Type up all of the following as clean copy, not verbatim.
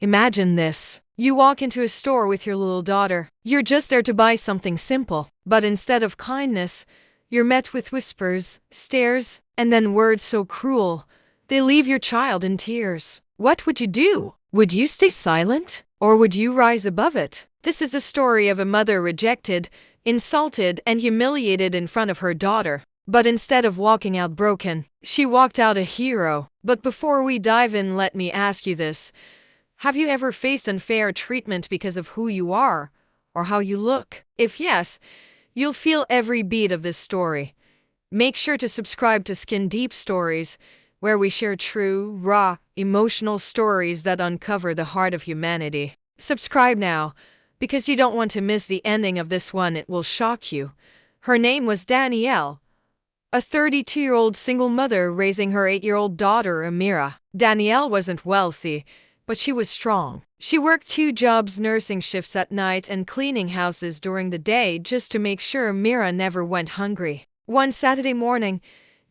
Imagine this. You walk into a store with your little daughter. You're just there to buy something simple. But instead of kindness, you're met with whispers, stares, and then words so cruel, they leave your child in tears. What would you do? Would you stay silent? Or would you rise above it? This is a story of a mother rejected, insulted, and humiliated in front of her daughter. But instead of walking out broken, she walked out a hero. But before we dive in, let me ask you this. Have you ever faced unfair treatment because of who you are or how you look? If yes, you'll feel every beat of this story. Make sure to subscribe to Skin Deep Stories, where we share true, raw, emotional stories that uncover the heart of humanity. Subscribe now, because you don't want to miss the ending of this one. It will shock you. Her name was Danielle, a 32-year-old single mother raising her 8-year-old daughter, Amira. Danielle wasn't wealthy, but she was strong. She worked 2 jobs, nursing shifts at night and cleaning houses during the day, just to make sure Amira never went hungry. One Saturday morning,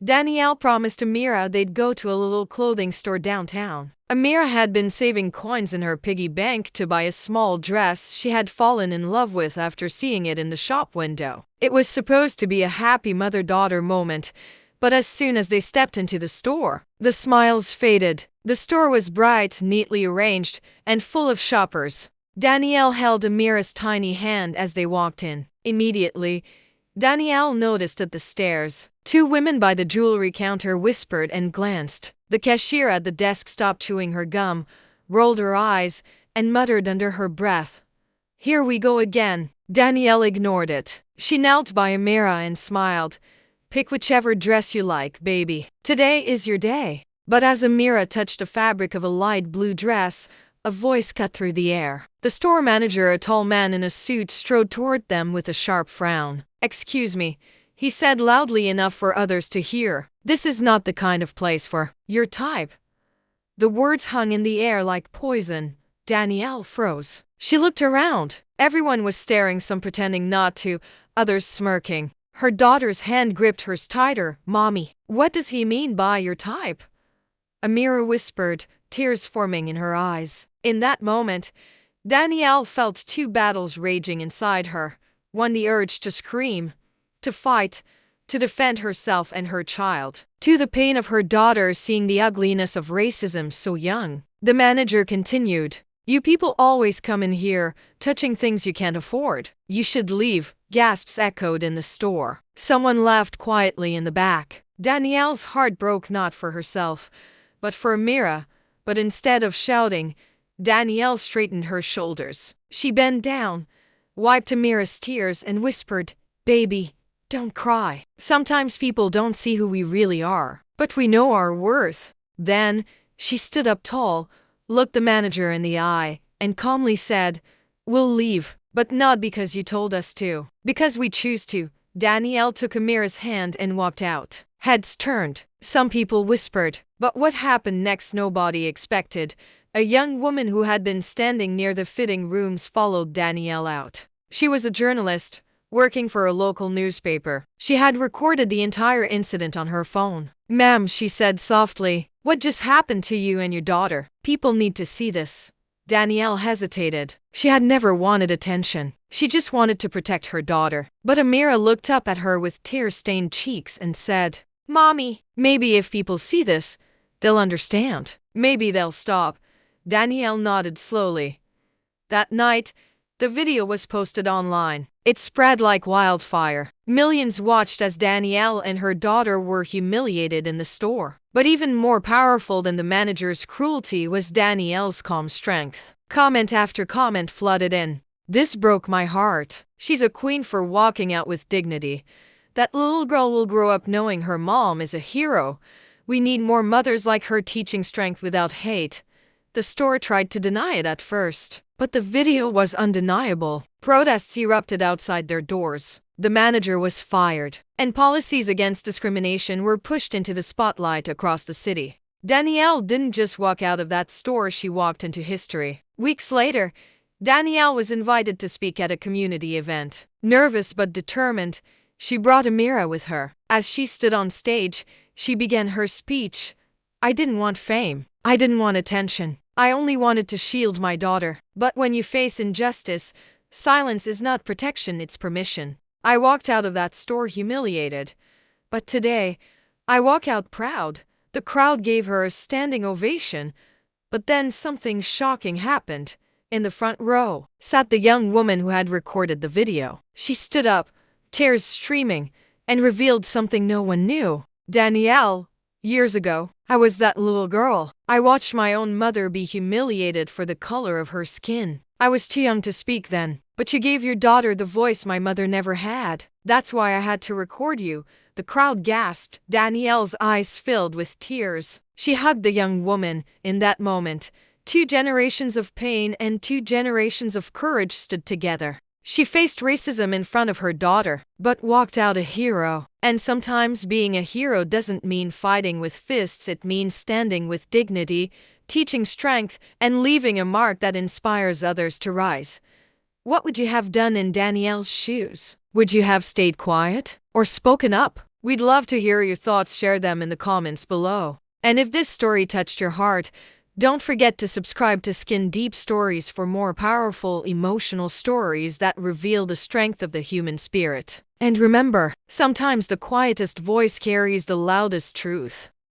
Danielle promised Amira they'd go to a little clothing store downtown. Amira had been saving coins in her piggy bank to buy a small dress she had fallen in love with after seeing it in the shop window. It was supposed to be a happy mother-daughter moment, but as soon as they stepped into the store, the smiles faded. The store was bright, neatly arranged, and full of shoppers. Danielle held Amira's tiny hand as they walked in. Immediately, Danielle noticed at the stairs. 2 women by the jewelry counter whispered and glanced. The cashier at the desk stopped chewing her gum, rolled her eyes, and muttered under her breath, "Here we go again." Danielle ignored it. She knelt by Amira and smiled. "Pick whichever dress you like, baby. Today is your day." But as Amira touched the fabric of a light blue dress, a voice cut through the air. The store manager, a tall man in a suit, strode toward them with a sharp frown. "Excuse me," he said loudly enough for others to hear. "This is not the kind of place for your type." The words hung in the air like poison. Danielle froze. She looked around. Everyone was staring, some pretending not to, others smirking. Her daughter's hand gripped hers tighter. "Mommy, what does he mean by your type?" Amira whispered, tears forming in her eyes. In that moment, Danielle felt 2 battles raging inside her. One, the urge to scream, to fight, to defend herself and her child. 2, the pain of her daughter seeing the ugliness of racism so young. The manager continued, "You people always come in here, touching things you can't afford. You should leave." Gasps echoed in the store. Someone laughed quietly in the back. Danielle's heart broke, not for herself, but for Amira. But instead of shouting, Danielle straightened her shoulders. She bent down, wiped Amira's tears, and whispered, "Baby, don't cry. Sometimes people don't see who we really are, but we know our worth." Then she stood up tall, looked the manager in the eye, and calmly said, "We'll leave, but not because you told us to. Because we choose to." Danielle took Amira's hand and walked out. Heads turned. Some people whispered. But what happened next nobody expected. A young woman who had been standing near the fitting rooms followed Danielle out. She was a journalist, working for a local newspaper. She had recorded the entire incident on her phone. "Ma'am," she said softly, "what just happened to you and your daughter? People need to see this." Danielle hesitated. She had never wanted attention. She just wanted to protect her daughter. But Amira looked up at her with tear-stained cheeks and said, "Mommy, maybe if people see this, they'll understand. Maybe they'll stop." Danielle nodded slowly. That night, the video was posted online. It spread like wildfire. Millions watched as Danielle and her daughter were humiliated in the store. But even more powerful than the manager's cruelty was Danielle's calm strength. Comment after comment flooded in. "This broke my heart. She's a queen for walking out with dignity. That little girl will grow up knowing her mom is a hero. We need more mothers like her teaching strength without hate." The store tried to deny it at first, but the video was undeniable. Protests erupted outside their doors. The manager was fired, and policies against discrimination were pushed into the spotlight across the city. Danielle didn't just walk out of that store, she walked into history. Weeks later, Danielle was invited to speak at a community event. Nervous but determined, she brought Amira with her. As she stood on stage, she began her speech. "I didn't want fame. I didn't want attention. I only wanted to shield my daughter. But when you face injustice, silence is not protection, it's permission. I walked out of that store humiliated. But today, I walk out proud. The crowd gave her a standing ovation. But then something shocking happened. In the front row sat the young woman who had recorded the video. She stood up, tears streaming, and revealed something no one knew. Danielle, years ago, I was that little girl. I watched my own mother be humiliated for the color of her skin. I was too young to speak then, but you gave your daughter the voice my mother never had. That's why I had to record you. The crowd gasped. Danielle's eyes filled with tears. She hugged the young woman. In that moment, 2 generations of pain and 2 generations of courage stood together. She faced racism in front of her daughter, but walked out a hero. And sometimes being a hero doesn't mean fighting with fists, it means standing with dignity, teaching strength, and leaving a mark that inspires others to rise. What would you have done in Danielle's shoes? Would you have stayed quiet or spoken up? We'd love to hear your thoughts. Share them in the comments below. And if this story touched your heart, don't forget to subscribe to Skin Deep Stories for more powerful emotional stories that reveal the strength of the human spirit. And remember, sometimes the quietest voice carries the loudest truth.